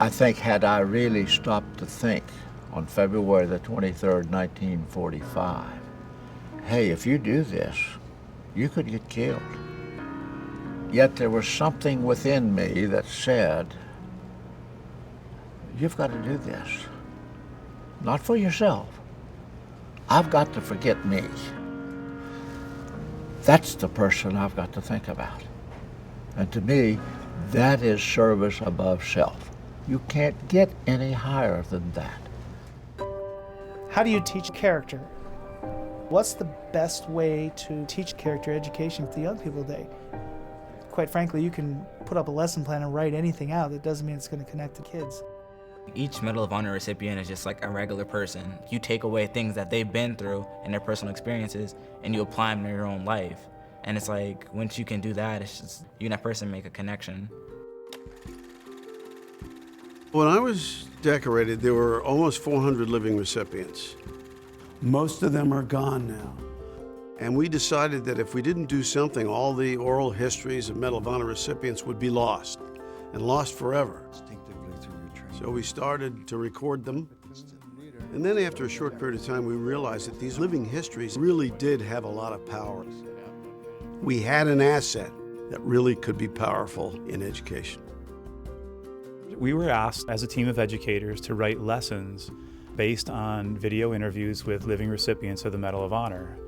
I think had I really stopped to think on February the 23rd, 1945, hey, if you do this, you could get killed. Yet there was something within me that said, you've got to do this. Not for yourself. I've got to forget me. That's the person I've got to think about. And to me, that is service above self. You can't get any higher than that. How do you teach character? What's the best way to teach character education to young people today? Quite frankly, you can put up a lesson plan and write anything out. That doesn't mean it's going to connect to kids. Each Medal of Honor recipient is just like a regular person. You take away things that they've been through and their personal experiences, and you apply them to your own life. And it's like, once you can do that, it's just, you and that person make a connection. When I was decorated, there were almost 400 living recipients. Most of them are gone now. And we decided that if we didn't do something, all the oral histories of Medal of Honor recipients would be lost, and lost forever. So we started to record them. And then after a short period of time, we realized that these living histories really did have a lot of power. We had an asset that really could be powerful in education. We were asked as a team of educators to write lessons based on video interviews with living recipients of the Medal of Honor.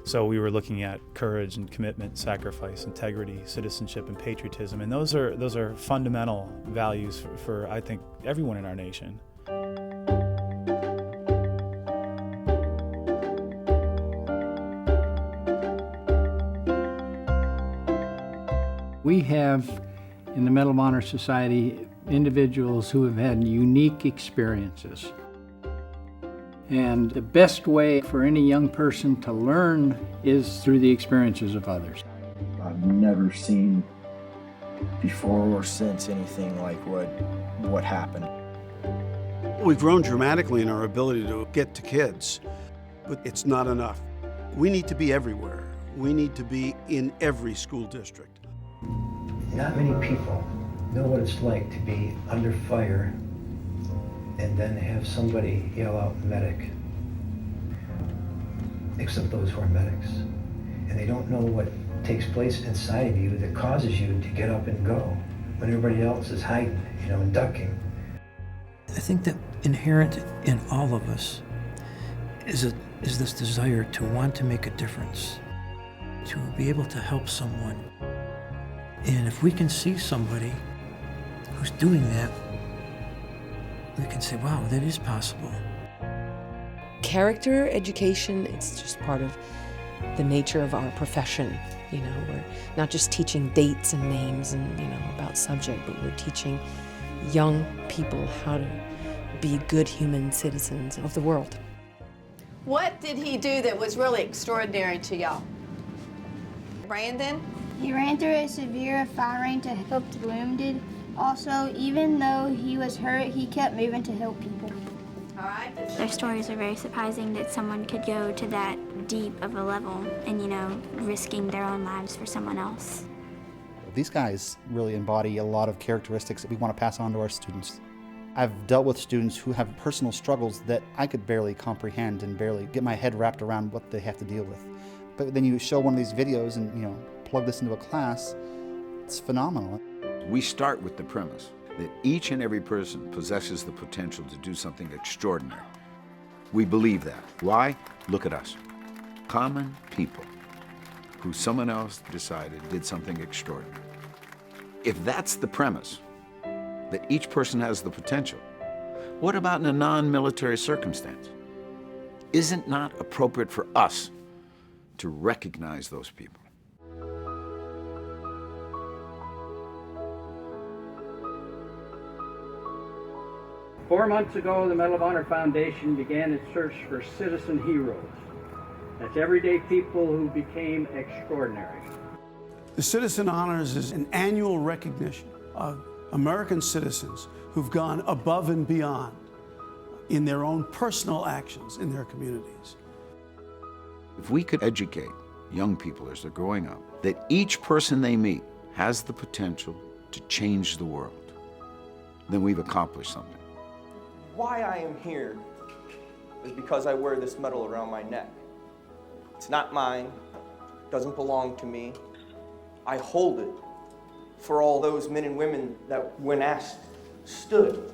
So we were looking at courage and commitment, sacrifice, integrity, citizenship, and patriotism. And those are fundamental values for I think, everyone in our nation. We have, in the Medal of Honor Society, individuals who have had unique experiences. And the best way for any young person to learn is through the experiences of others. I've never seen before or since anything like what happened. We've grown dramatically in our ability to get to kids, but it's not enough. We need to be everywhere. We need to be in every school district. Not many people know what it's like to be under fire and then have somebody yell out medic, except those who are medics. And they don't know what takes place inside of you that causes you to get up and go when everybody else is hiding, and ducking. I think that inherent in all of us is this desire to want to make a difference, to be able to help someone. And if we can see somebody who's doing that, we can say, wow, that is possible. Character education, it's just part of the nature of our profession. We're not just teaching dates and names and, about subject, but we're teaching young people how to be good human citizens of the world. What did he do that was really extraordinary to y'all? Brandon? He ran through a severe firing to help the wounded. Also, even though he was hurt, he kept moving to help people. All right. Their stories are very surprising that someone could go to that deep of a level and, risking their own lives for someone else. These guys really embody a lot of characteristics that we want to pass on to our students. I've dealt with students who have personal struggles that I could barely comprehend and barely get my head wrapped around what they have to deal with. But then you show one of these videos and, plug this into a class, it's phenomenal. We start with the premise that each and every person possesses the potential to do something extraordinary. We believe that. Why? Look at us. Common people who someone else decided did something extraordinary. If that's the premise, that each person has the potential, what about in a non-military circumstance? Isn't it not appropriate for us to recognize those people? Four months ago, the Medal of Honor Foundation began its search for citizen heroes. That's everyday people who became extraordinary. The Citizen Honors is an annual recognition of American citizens who've gone above and beyond in their own personal actions in their communities. If we could educate young people as they're growing up, that each person they meet has the potential to change the world, then we've accomplished something. Why I am here is because I wear this medal around my neck. It's not mine, it doesn't belong to me. I hold it for all those men and women that, when asked, stood.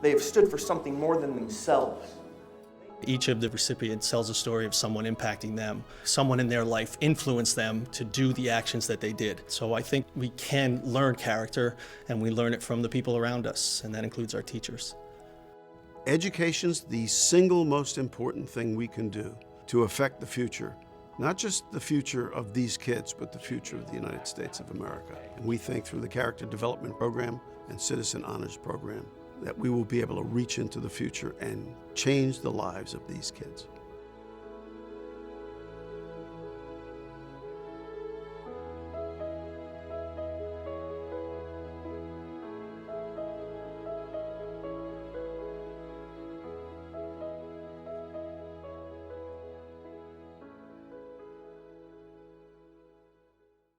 They have stood for something more than themselves. Each of the recipients tells a story of someone impacting them. Someone in their life influenced them to do the actions that they did. So I think we can learn character, and we learn it from the people around us, and that includes our teachers. Education's the single most important thing we can do to affect the future. Not just the future of these kids, but the future of the United States of America. And we think through the Character Development Program and Citizen Honors Program that we will be able to reach into the future and change the lives of these kids.